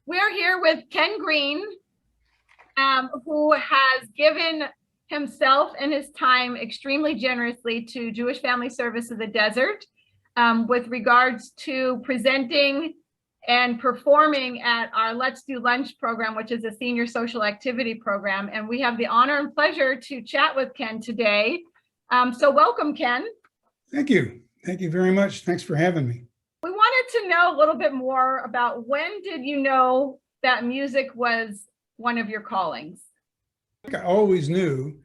We're here with Ken Green, who has given himself and his time extremely generously to Jewish Family Service of the Desert with regards to presenting and performing at our Let's Do Lunch program, which is a senior social activity program. And we have the honor and pleasure to chat with Ken today. So welcome, Ken. Thank you. Thank you very much. Thanks for having me. We wanted to know a little bit more about when did you know that music was one of your callings? I always knew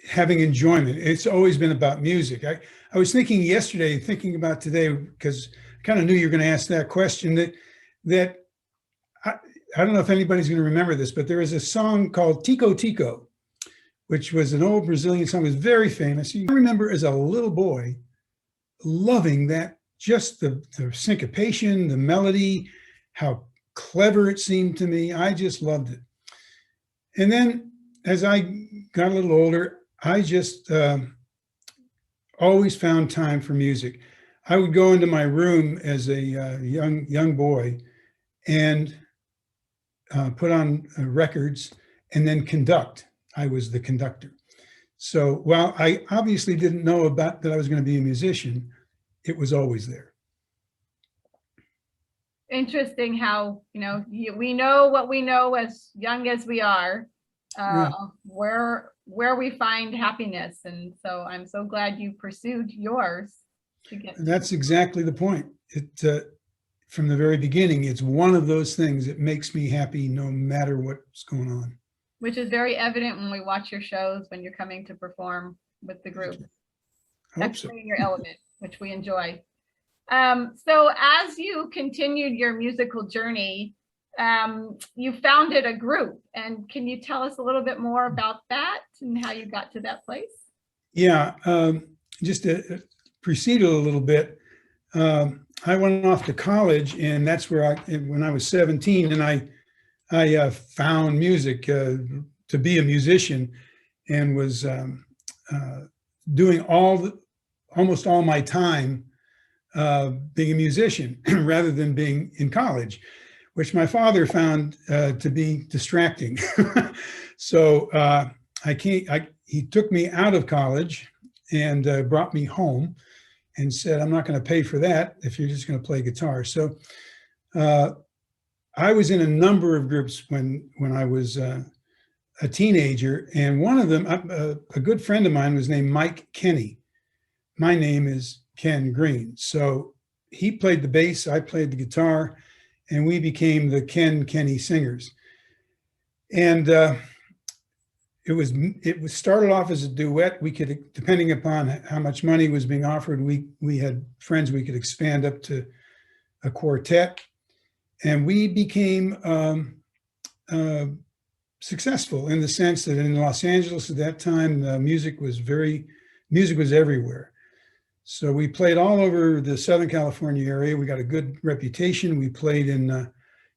having enjoyment. It's always been about music. I was thinking yesterday, thinking about today, because I kind of knew you were going to ask that question, that I don't know if anybody's going to remember this, but there is a song called Tico Tico, which was an old Brazilian song. It was very famous. I remember as a little boy loving that, just the syncopation, the melody, how clever it seemed to me. I just loved it. And then as I got a little older, I just always found time for music. I would go into my room as a young boy and put on records and then conduct. I was the conductor. So while I obviously didn't know about that I was going to be a musician, it was always there. Interesting how, we know what we know as young as we are, where we find happiness. And so I'm so glad you pursued yours. That's exactly the point. From the very beginning, it's one of those things that makes me happy no matter what's going on. Which is very evident when we watch your shows, when you're coming to perform with the group. That's in your element, which we enjoy. So as you continued your musical journey, you founded a group. And can you tell us a little bit more about that and how you got to that place? Yeah, just to precede a little bit, I went off to college, and that's where when I was 17, and I found music to be a musician, and was doing almost all my time being a musician rather than being in college, which my father found to be distracting. So he took me out of college and brought me home and said, "I'm not going to pay for that if you're just going to play guitar." So I was in a number of groups when I was a teenager, and one of them, a good friend of mine, was named Mike Kenny. My name is Ken Green. So he played the bass, I played the guitar, and we became the Kenny Singers. And it was started off as a duet. We could, depending upon how much money was being offered, we had friends we could expand up to a quartet, and we became successful in the sense that in Los Angeles at that time, music was everywhere. So we played all over the Southern California area. We got a good reputation. We played in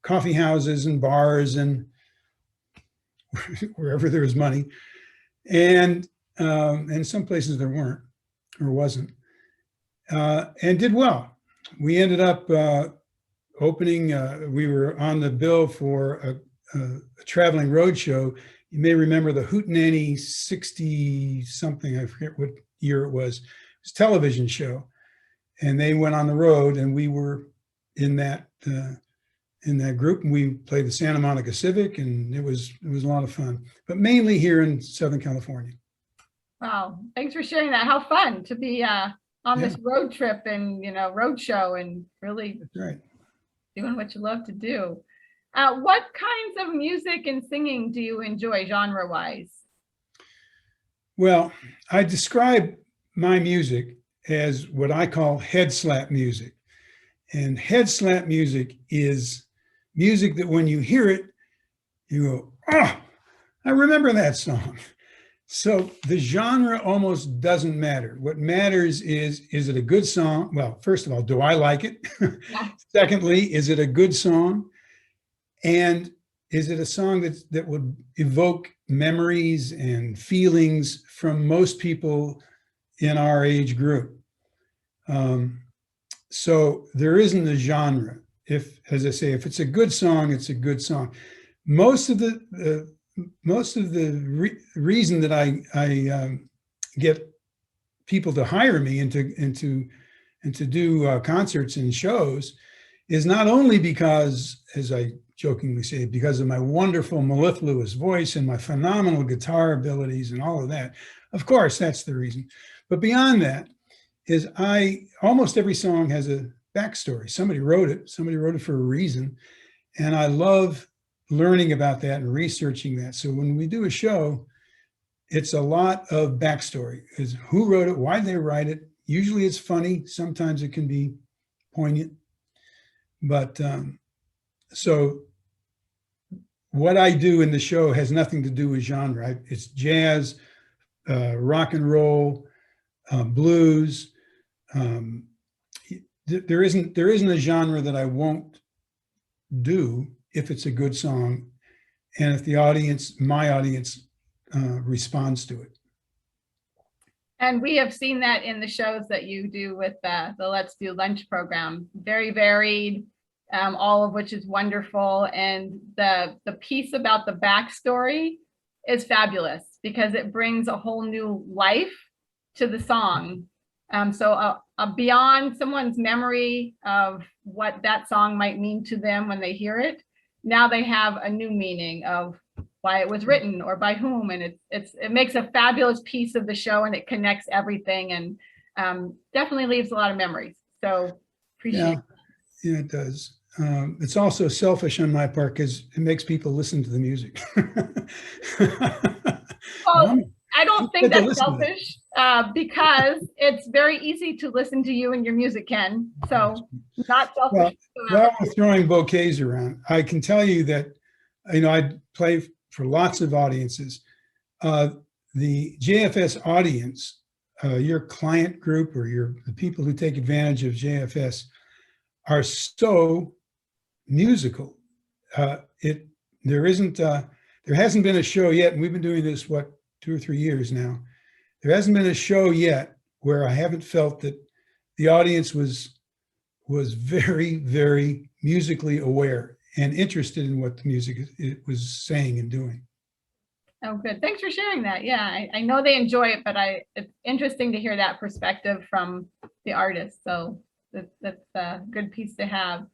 coffee houses and bars and wherever there was money, and some places there weren't or wasn't, and did well. We ended up opening. We were on the bill for a traveling road show. You may remember the Hootenanny 60 something. I forget what year it was. Television show, and they went on the road, and we were in that group, and we played the Santa Monica Civic, and it was a lot of fun, but mainly here in Southern California. Wow, thanks for sharing that. How fun to be on this road trip and road show, and really doing what you love to do. What kinds of music and singing do you enjoy genre wise? Well, I describe my music as what I call head slap music. And head slap music is music that when you hear it, you go, "Oh, I remember that song." So the genre almost doesn't matter. What matters is it a good song? Well, first of all, do I like it? Yeah. Secondly, is it a good song? And is it a song that would evoke memories and feelings from most people in our age group? So there isn't a genre. if, as I say, if it's a good song, it's a good song. Most of the reason that I get people to hire me and to do concerts and shows is not only because, as I jokingly say, because of my wonderful mellifluous voice and my phenomenal guitar abilities and all of that. Of course, that's the reason. But beyond that is almost every song has a backstory. Somebody wrote it for a reason. And I love learning about that and researching that. So when we do a show, it's a lot of backstory. Is who wrote it, why they write it. Usually it's funny. Sometimes it can be poignant. But so what I do in the show has nothing to do with genre. It's jazz, rock and roll, blues. There isn't a genre that I won't do if it's a good song and if my audience responds to it. And we have seen that in the shows that you do with the Let's Do Lunch program. Very varied, all of which is wonderful. And the piece about the backstory is fabulous because it brings a whole new life to the song. So beyond someone's memory of what that song might mean to them when they hear it, now they have a new meaning of why it was written or by whom, and it makes a fabulous piece of the show, and it connects everything, and definitely leaves a lot of memories. So appreciate. Yeah, it does. It's also selfish on my part because it makes people listen to the music. Well, I don't think that's selfish because it's very easy to listen to you and your music, Ken. So not selfish. While we're throwing bouquets around, I can tell you that, I play for lots of audiences. The JFS audience, your client group or the people who take advantage of JFS are so musical. There hasn't been a show yet, and we've been doing this, 2 or 3 years now. There hasn't been a show yet where I haven't felt that the audience was very, very musically aware and interested in what the music it was saying and doing. Oh, good. Thanks for sharing that. Yeah, I know they enjoy it, but it's interesting to hear that perspective from the artist. So that's a good piece to have.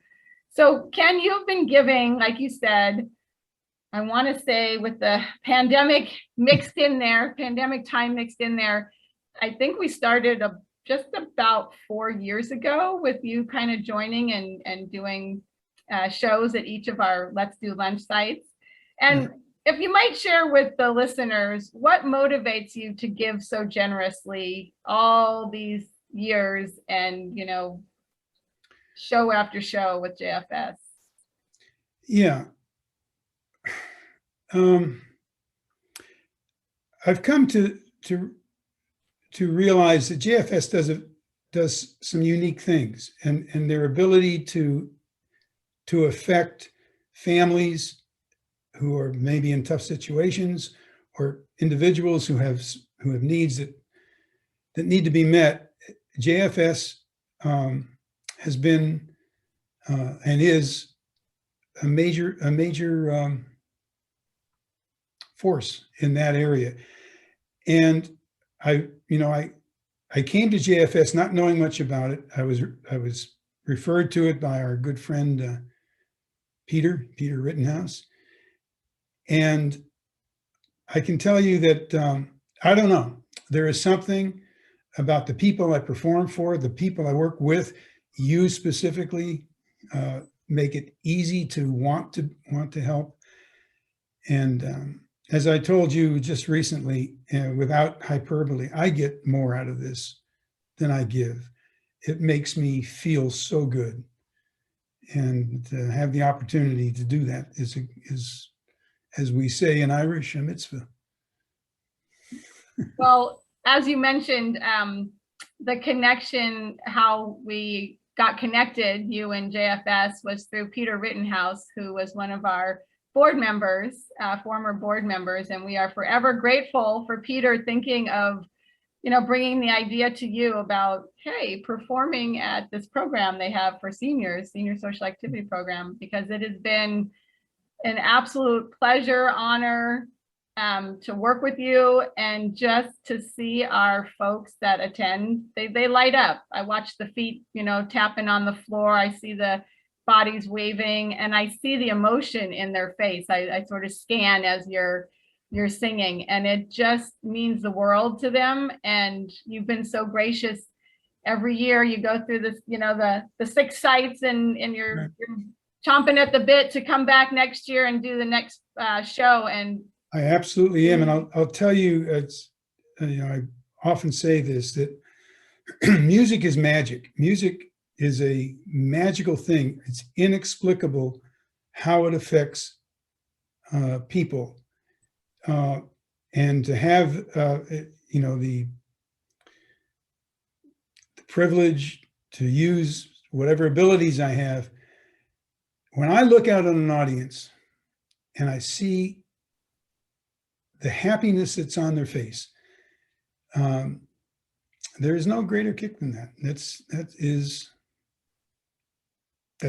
So Ken, you've been giving, like you said, I want to say with the pandemic time mixed in there, I think we started just about 4 years ago with you kind of joining and doing shows at each of our Let's Do Lunch sites. And if you might share with the listeners, what motivates you to give so generously all these years and, show after show with JFS? Yeah. I've come to realize that JFS does some unique things, and their ability to affect families who are maybe in tough situations or individuals who have needs that need to be met. JFS has been and is a major force in that area. And I came to JFS not knowing much about it. I was referred to it by our good friend Peter Rittenhouse. And I can tell you that I don't know, there is something about the people I perform for, the people I work with, you specifically, make it easy to want to help. And as I told you just recently, without hyperbole, I get more out of this than I give. It makes me feel so good. And to have the opportunity to do that is, as we say in Irish, a mitzvah. Well, as you mentioned, the connection, how we got connected, you and JFS, was through Peter Rittenhouse, who was one of our board members, former board members, and we are forever grateful for Peter thinking of bringing the idea to you about, hey, performing at this program they have for seniors, senior social activity program, because it has been an absolute pleasure, honor to work with you, and just to see our folks that attend, they light up. I watch the feet, tapping on the floor. I see the bodies waving, and I see the emotion in their face. I sort of scan as you're singing, and it just means the world to them. And you've been so gracious. Every year you go through this, the 6 sites, and you're chomping at the bit to come back next year and do the next show. And I absolutely am. And I'll tell you, it's, I often say this, that music is magic. Music is a magical thing. It's inexplicable how it affects people. And to have, the privilege to use whatever abilities I have, when I look out at an audience and I see the happiness that's on their face, there is no greater kick than that. That's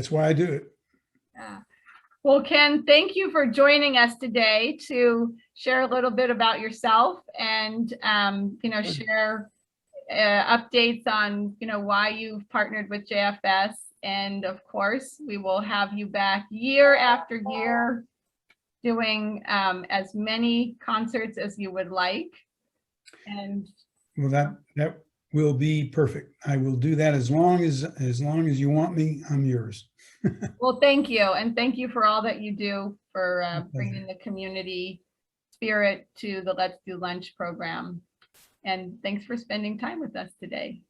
why I do it. Yeah. Well, Ken, thank you for joining us today to share a little bit about yourself and, share updates on, why you've partnered with JFS. And of course, we will have you back year after year doing as many concerts as you would like. And well, that will be perfect. I will do that as long as you want me. I'm yours. well, thank you. And thank you for all that you do for bringing the community spirit to the Let's Do Lunch program. And thanks for spending time with us today.